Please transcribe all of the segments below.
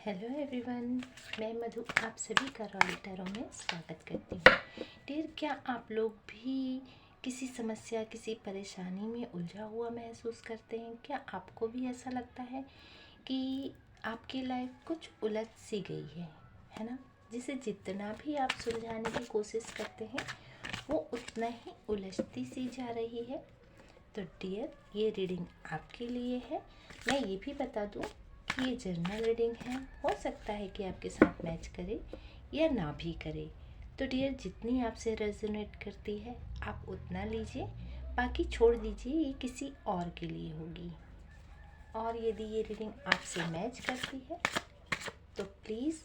Hello everyone, मैं मधु आप सभी का रॉयल टैरो में स्वागत करती हूँ। डियर, क्या आप लोग भी किसी समस्या, किसी परेशानी में उलझा हुआ महसूस करते हैं? क्या आपको भी ऐसा लगता है कि आपकी लाइफ कुछ उलझ सी गई है ना? जिसे जितना भी आप सुलझाने की कोशिश करते हैं वो उतना ही उलझती सी जा रही है। तो डियर, ये रीडिंग आपके लिए है। मैं ये भी बता दूँ कि ये जर्नल रीडिंग है, हो सकता है कि आपके साथ मैच करे या ना भी करे। तो डियर, जितनी आपसे रेजोनेट करती है आप उतना लीजिए, बाकी छोड़ दीजिए, ये किसी और के लिए होगी। और यदि ये रीडिंग आपसे मैच करती है तो प्लीज़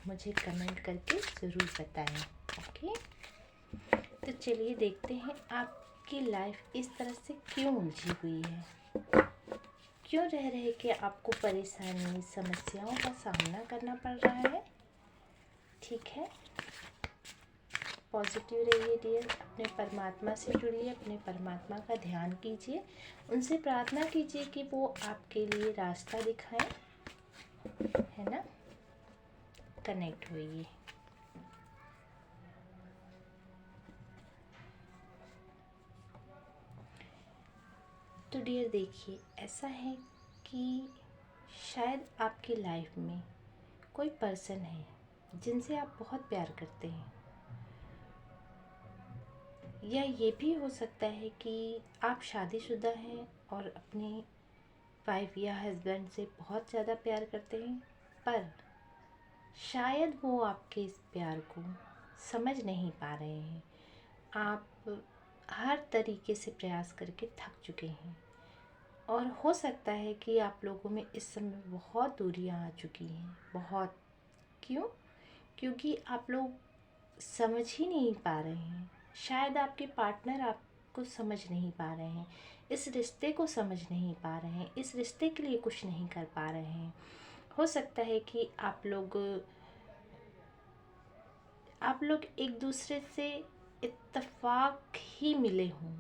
मुझे कमेंट करके ज़रूर बताएं। ओके, तो चलिए देखते हैं आपकी लाइफ इस तरह से क्यों उलझी हुई है। क्यों रह रहे कि आपको परेशानी, समस्याओं का सामना करना पड़ रहा है? ठीक है, पॉजिटिव रहिए डियर, अपने परमात्मा से जुड़िए, अपने परमात्मा का ध्यान कीजिए, उनसे प्रार्थना कीजिए कि वो आपके लिए रास्ता दिखाएं, है ना? कनेक्ट होइए। तो डियर देखिए, ऐसा है कि शायद आपकी लाइफ में कोई पर्सन है जिनसे आप बहुत प्यार करते हैं, या ये भी हो सकता है कि आप शादीशुदा हैं और अपनी वाइफ या हस्बैंड से बहुत ज़्यादा प्यार करते हैं, पर शायद वो आपके इस प्यार को समझ नहीं पा रहे हैं। आप हर तरीके से प्रयास करके थक चुके हैं और हो सकता है कि आप लोगों में इस समय बहुत दूरियां आ चुकी हैं। बहुत। क्यों? क्योंकि आप लोग समझ ही नहीं पा रहे हैं। शायद आपके पार्टनर आपको समझ नहीं पा रहे हैं, इस रिश्ते को समझ नहीं पा रहे हैं, इस रिश्ते के लिए कुछ नहीं कर पा रहे हैं। हो सकता है कि आप लोग एक दूसरे से इत्तेफाक ही मिले हों,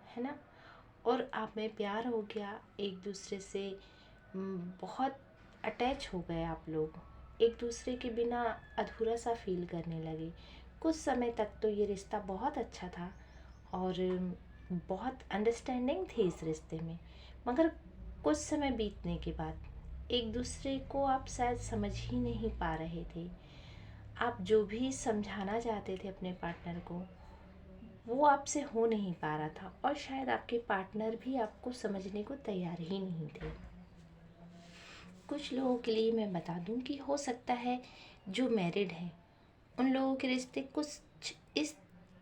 है ना? और आप में प्यार हो गया, एक दूसरे से बहुत अटैच हो गए आप लोग, एक दूसरे के बिना अधूरा सा फील करने लगे। कुछ समय तक तो ये रिश्ता बहुत अच्छा था और बहुत अंडरस्टैंडिंग थी इस रिश्ते में, मगर कुछ समय बीतने के बाद एक दूसरे को आप शायद समझ ही नहीं पा रहे थे। आप जो भी समझाना चाहते थे अपने पार्टनर को, वो आपसे हो नहीं पा रहा था, और शायद आपके पार्टनर भी आपको समझने को तैयार ही नहीं थे। कुछ लोगों के लिए मैं बता दूं कि हो सकता है जो मैरिड हैं उन लोगों के रिश्ते कुछ इस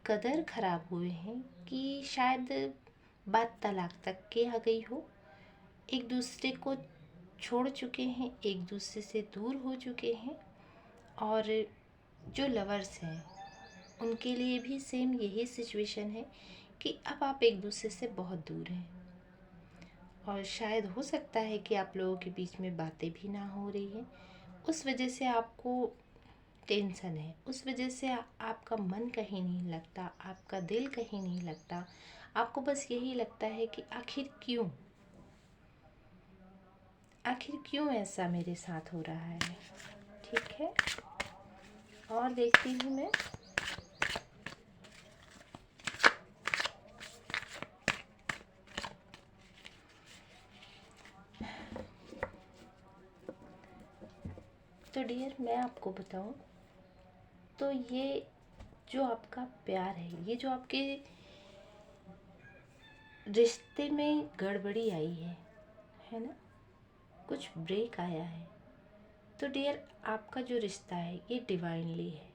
कदर ख़राब हुए हैं कि शायद बात तलाक तक के आ गई हो। एक दूसरे को छोड़ चुके हैं, एक दूसरे से दूर हो चुके हैं। और जो लवर्स हैं उनके लिए भी सेम यही सिचुएशन है कि अब आप एक दूसरे से बहुत दूर हैं, और शायद हो सकता है कि आप लोगों के बीच में बातें भी ना हो रही हैं। उस वजह से आपको टेंशन है, उस वजह से आपका मन कहीं नहीं लगता, आपका दिल कहीं नहीं लगता। आपको बस यही लगता है कि आखिर क्यों ऐसा मेरे साथ हो रहा है। ठीक है, और देखती हूँ मैं। तो डियर, मैं आपको बताऊं तो ये जो आपका प्यार है, ये जो आपके रिश्ते में गड़बड़ी आई है ना, कुछ ब्रेक आया है, तो डियर आपका जो रिश्ता है ये डिवाइनली है।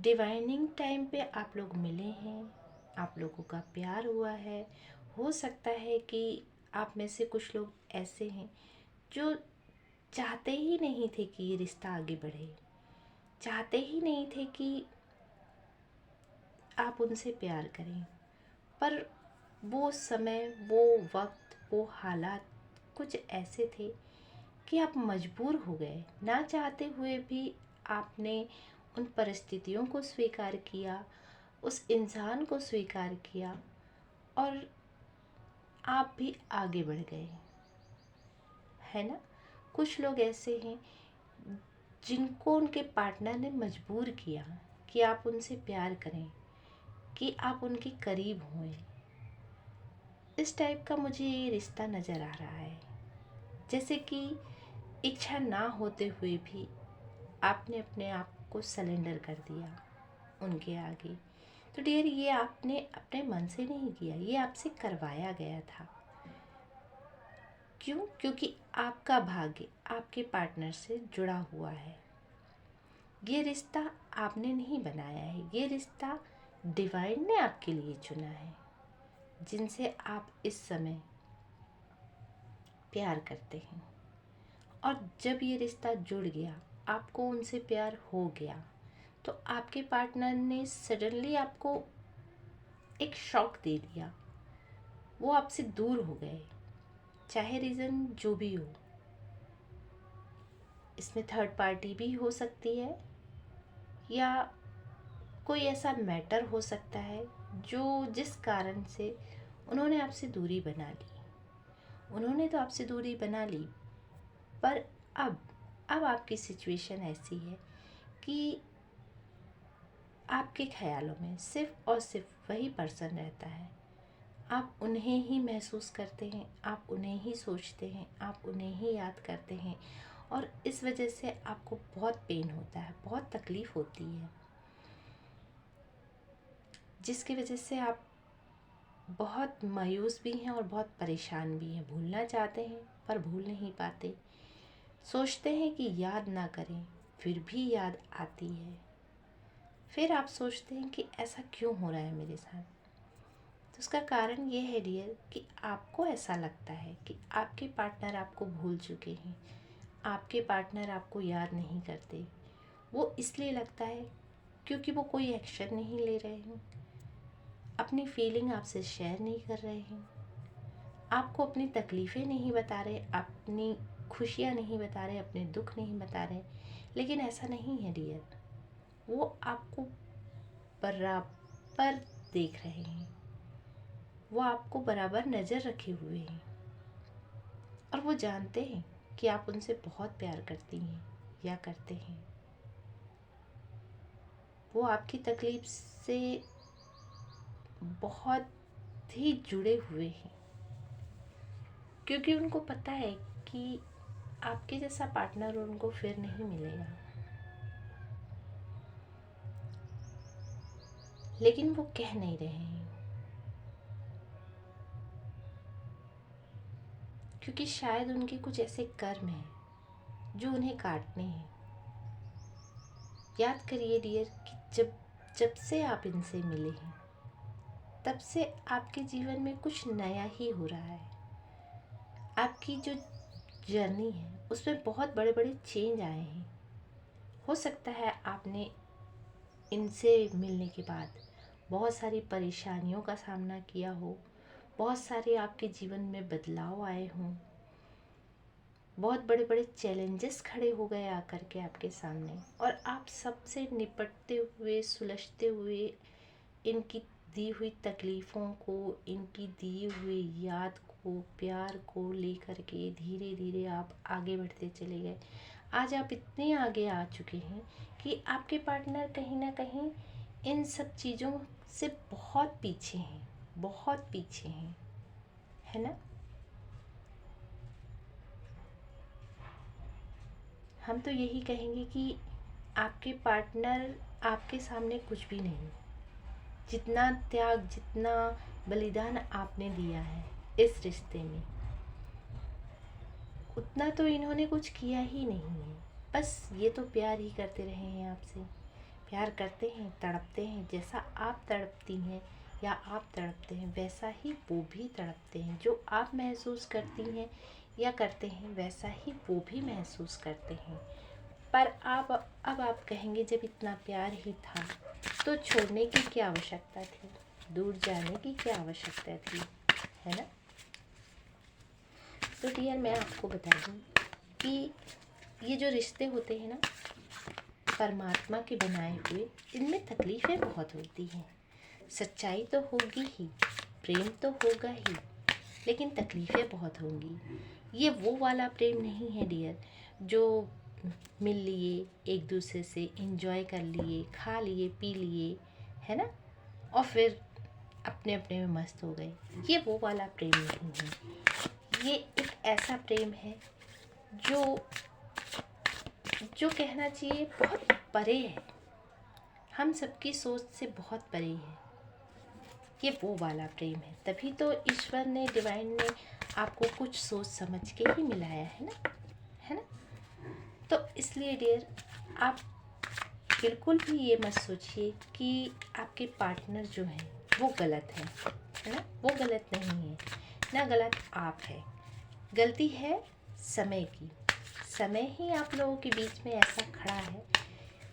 डिवाइनिंग टाइम पे आप लोग मिले हैं, आप लोगों का प्यार हुआ है। हो सकता है कि आप में से कुछ लोग ऐसे हैं जो चाहते ही नहीं थे कि ये रिश्ता आगे बढ़े, चाहते ही नहीं थे कि आप उनसे प्यार करें, पर वो समय, वो वक्त, वो हालात कुछ ऐसे थे कि आप मजबूर हो गए। ना चाहते हुए भी आपने उन परिस्थितियों को स्वीकार किया, उस इंसान को स्वीकार किया, और आप भी आगे बढ़ गए, है ना? कुछ लोग ऐसे हैं जिनको उनके पार्टनर ने मजबूर किया कि आप उनसे प्यार करें, कि आप उनके करीब हों। इस टाइप का मुझे ये रिश्ता नज़र आ रहा है, जैसे कि इच्छा ना होते हुए भी आपने अपने आप को सरेंडर कर दिया उनके आगे। तो डियर, ये आपने अपने मन से नहीं किया, ये आपसे करवाया गया था। क्यों? क्योंकि आपका भाग्य आपके पार्टनर से जुड़ा हुआ है। ये रिश्ता आपने नहीं बनाया है, ये रिश्ता डिवाइन ने आपके लिए चुना है, जिनसे आप इस समय प्यार करते हैं। और जब ये रिश्ता जुड़ गया, आपको उनसे प्यार हो गया, तो आपके पार्टनर ने सडनली आपको एक शॉक दे दिया। वो आपसे दूर हो गए, चाहे रीज़न जो भी हो। इसमें थर्ड पार्टी भी हो सकती है, या कोई ऐसा मैटर हो सकता है जिस कारण से उन्होंने आपसे दूरी बना ली। उन्होंने तो आपसे दूरी बना ली, पर अब आपकी सिचुएशन ऐसी है कि आपके ख्यालों में सिर्फ और सिर्फ वही पर्सन रहता है। आप उन्हें ही महसूस करते हैं, आप उन्हें ही सोचते हैं, आप उन्हें ही याद करते हैं, और इस वजह से आपको बहुत पेन होता है, बहुत तकलीफ़ होती है, जिसकी वजह से आप बहुत मायूस भी हैं और बहुत परेशान भी हैं। भूलना चाहते हैं पर भूल नहीं पाते। सोचते हैं कि याद ना करें, फिर भी याद आती है। फिर आप सोचते हैं कि ऐसा क्यों हो रहा है मेरे साथ। तो उसका कारण ये है डियर, कि आपको ऐसा लगता है कि आपके पार्टनर आपको भूल चुके हैं, आपके पार्टनर आपको याद नहीं करते। वो इसलिए लगता है क्योंकि वो कोई एक्शन नहीं ले रहे हैं, अपनी फीलिंग आपसे शेयर नहीं कर रहे हैं, आपको अपनी तकलीफ़ें नहीं बता रहे, अपनी खुशियाँ नहीं बता रहे, अपने दुख नहीं बता रहे। लेकिन ऐसा नहीं है डियर, वो आपको बराबर देख रहे हैं, वो आपको बराबर नज़र रखे हुए हैं, और वो जानते हैं कि आप उनसे बहुत प्यार करती हैं या करते हैं। वो आपकी तकलीफ़ से बहुत ही जुड़े हुए हैं, क्योंकि उनको पता है कि आपके जैसा पार्टनर उनको फिर नहीं मिलेगा। लेकिन वो कह नहीं रहे हैं, क्योंकि शायद उनके कुछ ऐसे कर्म हैं जो उन्हें काटने हैं। याद करिए डियर, कि जब जब से आप इनसे मिले हैं, तब से आपके जीवन में कुछ नया ही हो रहा है। आपकी जो जर्नी है उसमें बहुत बड़े बड़े चेंज आए हैं। हो सकता है आपने इनसे मिलने के बाद बहुत सारी परेशानियों का सामना किया हो, बहुत सारे आपके जीवन में बदलाव आए हों, बहुत बड़े बड़े चैलेंजेस खड़े हो गए आकर के आपके सामने, और आप सबसे निपटते हुए, सुलझते हुए, इनकी दी हुई तकलीफ़ों को, इनकी दी हुई याद को, प्यार को लेकर के धीरे धीरे आप आगे बढ़ते चले गए। आज आप इतने आगे आ चुके हैं कि आपके पार्टनर कहीं ना कहीं इन सब चीज़ों से बहुत पीछे हैं, बहुत पीछे हैं, है ना। हम तो यही कहेंगे कि आपके पार्टनर आपके सामने कुछ भी नहीं। जितना त्याग, जितना बलिदान आपने दिया है इस रिश्ते में, उतना तो इन्होंने कुछ किया ही नहीं है। बस ये तो प्यार ही करते रहे हैं आपसे, प्यार करते हैं, तड़पते हैं। जैसा आप तड़पती हैं या आप तड़पते हैं, वैसा ही वो भी तड़पते हैं। जो आप महसूस करती हैं या करते हैं, वैसा ही वो भी महसूस करते हैं। पर अब आप कहेंगे, जब इतना प्यार ही था तो छोड़ने की क्या आवश्यकता थी, दूर जाने की क्या आवश्यकता थी, है ना। तो डियर, मैं आपको बता दूं कि ये जो रिश्ते होते हैं ना, परमात्मा के बनाए हुए, इनमें तकलीफ़ें बहुत होती हैं। सच्चाई तो होगी ही, प्रेम तो होगा ही, लेकिन तकलीफ़ें बहुत होंगी। ये वो वाला प्रेम नहीं है डियर, जो मिल लिए, एक दूसरे से एंजॉय कर लिए, खा लिए, पी लिए, है ना, और फिर अपने अपने में मस्त हो गए। ये वो वाला प्रेम नहीं है। ये एक ऐसा प्रेम है जो जो कहना चाहिए बहुत परे है, हम सबकी सोच से बहुत परे है। ये वो वाला प्रेम है। तभी तो ईश्वर ने, डिवाइन ने आपको कुछ सोच समझ के ही मिलाया है ना, है ना। तो इसलिए डियर, आप बिल्कुल भी ये मत सोचिए कि आपके पार्टनर जो हैं वो गलत है ना। वो गलत नहीं है ना, गलत आप है। गलती है समय की। समय ही आप लोगों के बीच में ऐसा खड़ा है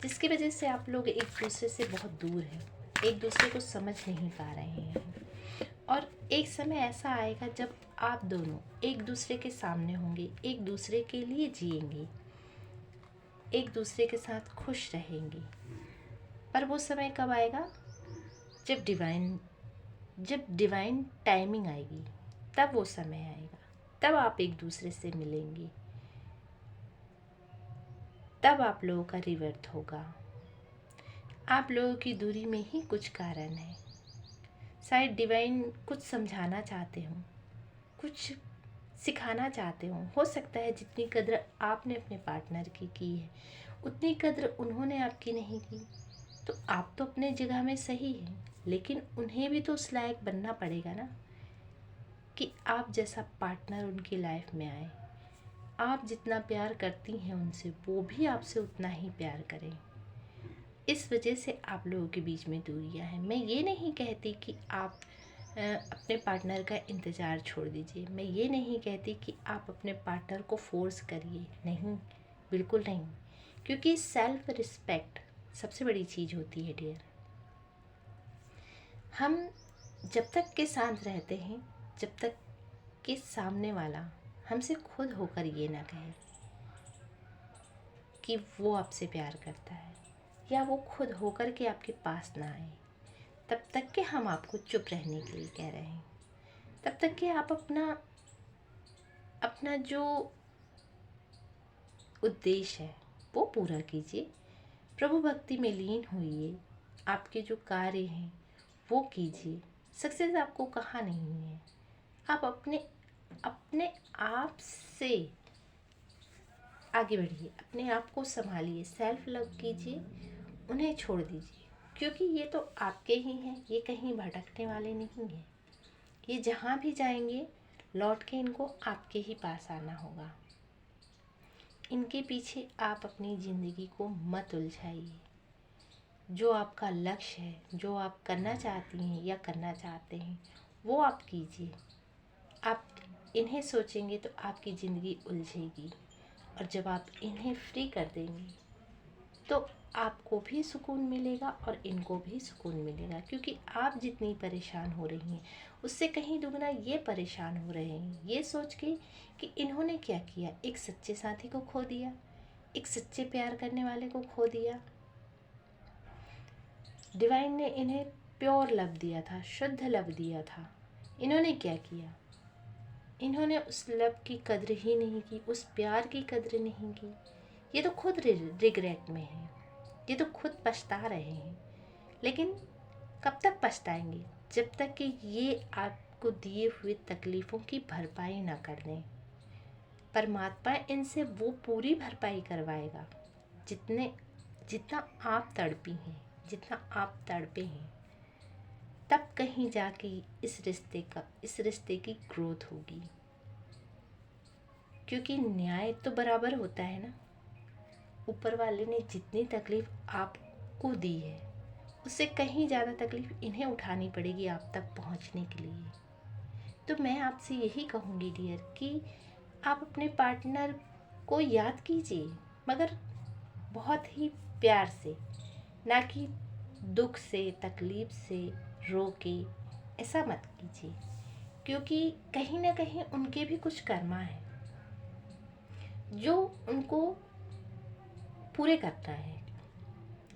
जिसकी वजह से आप लोग एक दूसरे से बहुत दूर हैं, एक दूसरे को समझ नहीं पा रहे हैं। और एक समय ऐसा आएगा जब आप दोनों एक दूसरे के सामने होंगे, एक दूसरे के लिए जिएंगे, एक दूसरे के साथ खुश रहेंगे। पर वो समय कब आएगा? जब डिवाइन टाइमिंग आएगी, तब वो समय आएगा। तब आप एक दूसरे से मिलेंगे, तब आप लोगों का रिवर्थ होगा। आप लोगों की दूरी में ही कुछ कारण है। शायद डिवाइन कुछ समझाना चाहते हो, कुछ सिखाना चाहते हो सकता है जितनी कद्र आपने अपने पार्टनर की है, उतनी कद्र उन्होंने आपकी नहीं की। तो आप तो अपने जगह में सही हैं, लेकिन उन्हें भी तो उस लायक बनना पड़ेगा ना कि आप जैसा पार्टनर उनकी लाइफ में आए। आप जितना प्यार करती हैं उनसे, वो भी आपसे उतना ही प्यार करें। इस वजह से आप लोगों के बीच में दूरियां हैं। मैं ये नहीं कहती कि आप अपने पार्टनर का इंतज़ार छोड़ दीजिए। मैं ये नहीं कहती कि आप अपने पार्टनर को फोर्स करिए, नहीं, बिल्कुल नहीं। क्योंकि सेल्फ रिस्पेक्ट सबसे बड़ी चीज़ होती है डियर। हम जब तक के साथ रहते हैं, जब तक कि सामने वाला हमसे खुद होकर ये ना कहे कि वो आपसे प्यार करता है, या वो खुद होकर के आपके पास ना आए, तब तक कि हम आपको चुप रहने के लिए कह रहे हैं। तब तक कि आप अपना जो उद्देश्य है वो पूरा कीजिए, प्रभु भक्ति में लीन होइए, आपके जो कार्य हैं वो कीजिए। सक्सेस आपको कहाँ नहीं है। आप अपने अपने आप से आगे बढ़िए, अपने आप को संभालिए, सेल्फ लव कीजिए, उन्हें छोड़ दीजिए। क्योंकि ये तो आपके ही हैं, ये कहीं भटकने वाले नहीं हैं। ये जहाँ भी जाएंगे लौट के इनको आपके ही पास आना होगा। इनके पीछे आप अपनी ज़िंदगी को मत उलझाइए। जो आपका लक्ष्य है, जो आप करना चाहती हैं या करना चाहते हैं, वो आप कीजिए। आप इन्हें सोचेंगे तो आपकी ज़िंदगी उलझेगी, और जब आप इन्हें फ्री कर देंगे तो आपको भी सुकून मिलेगा और इनको भी सुकून मिलेगा। क्योंकि आप जितनी परेशान हो रही हैं उससे कहीं दुगना ये परेशान हो रहे हैं, ये सोच के कि इन्होंने क्या किया, एक सच्चे साथी को खो दिया, एक सच्चे प्यार करने वाले को खो दिया। डिवाइन ने इन्हें प्योर लव दिया था, शुद्ध लव दिया था। इन्होंने क्या किया? इन्होंने उस लव की कद्र ही नहीं की, उस प्यार की कद्र नहीं की। ये तो खुद रिग्रेट में है, ये तो खुद पछता रहे हैं। लेकिन कब तक पछताएंगे? जब तक कि ये आपको दिए हुए तकलीफ़ों की भरपाई ना कर दें। परमात्मा इनसे वो पूरी भरपाई करवाएगा जितना आप तड़पी हैं, जितना आप तड़पे हैं। तब कहीं जाके इस रिश्ते की ग्रोथ होगी। क्योंकि न्याय तो बराबर होता है ना। ऊपर वाले ने जितनी तकलीफ़ आपको दी है, उससे कहीं ज़्यादा तकलीफ़ इन्हें उठानी पड़ेगी आप तक पहुंचने के लिए। तो मैं आपसे यही कहूँगी डियर कि आप अपने पार्टनर को याद कीजिए, मगर बहुत ही प्यार से, ना कि दुख से, तकलीफ़ से रो के। ऐसा मत कीजिए, क्योंकि कहीं ना कहीं उनके भी कुछ कर्मा है जो उनको पूरे करता है,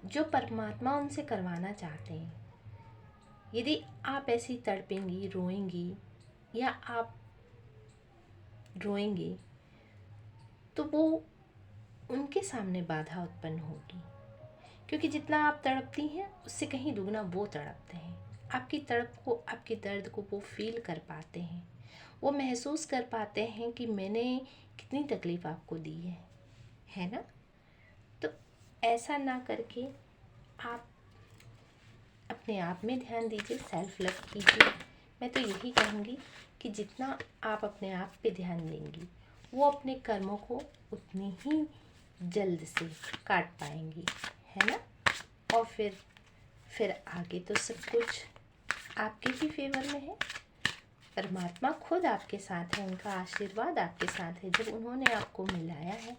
जो परमात्मा उनसे करवाना चाहते हैं। यदि आप ऐसी तड़पेंगी, रोएंगी, या आप रोएंगे तो वो उनके सामने बाधा उत्पन्न होगी, क्योंकि जितना आप तड़पती हैं उससे कहीं दुगना वो तड़पते हैं। आपकी तड़प को, आपके दर्द को वो फील कर पाते हैं, वो महसूस कर पाते हैं कि मैंने कितनी तकलीफ़ आपको दी है ना। तो ऐसा ना करके आप अपने आप में ध्यान दीजिए, सेल्फ लव कीजिए। मैं तो यही कहूँगी कि जितना आप अपने आप पे ध्यान देंगी, वो अपने कर्मों को उतनी ही जल्द से काट पाएंगी, है ना। और फिर आगे तो सब कुछ आपके ही फेवर में है। परमात्मा खुद आपके साथ है, उनका आशीर्वाद आपके साथ है। जब उन्होंने आपको मिलाया है,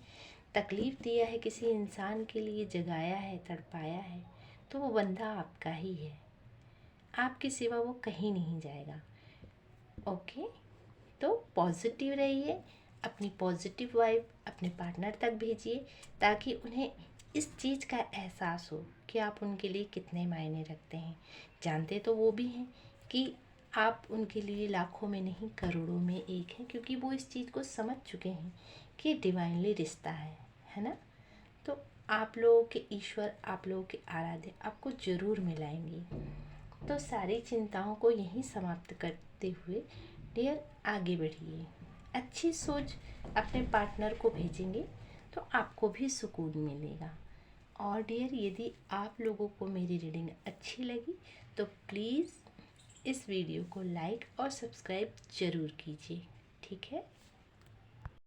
तकलीफ़ दिया है, किसी इंसान के लिए जगाया है, तड़पाया है, तो वो बंदा आपका ही है, आपके सिवा वो कहीं नहीं जाएगा। ओके, तो पॉजिटिव रहिए, अपनी पॉजिटिव वाइब अपने पार्टनर तक भेजिए, ताकि उन्हें इस चीज़ का एहसास हो कि आप उनके लिए कितने मायने रखते हैं। जानते तो वो भी हैं कि आप उनके लिए लाखों में नहीं करोड़ों में एक हैं, क्योंकि वो इस चीज़ को समझ चुके हैं कि डिवाइनली रिश्ता है ना। तो आप लोगों के ईश्वर, आप लोगों के आराध्य आपको ज़रूर मिलाएंगे। तो सारी चिंताओं को यहीं समाप्त करते हुए डियर आगे बढ़िए। अच्छी सोच अपने पार्टनर को भेजेंगे तो आपको भी सुकून मिलेगा। और डियर, यदि आप लोगों को मेरी रीडिंग अच्छी लगी तो प्लीज़ इस वीडियो को लाइक और सब्सक्राइब ज़रूर कीजिए, ठीक है।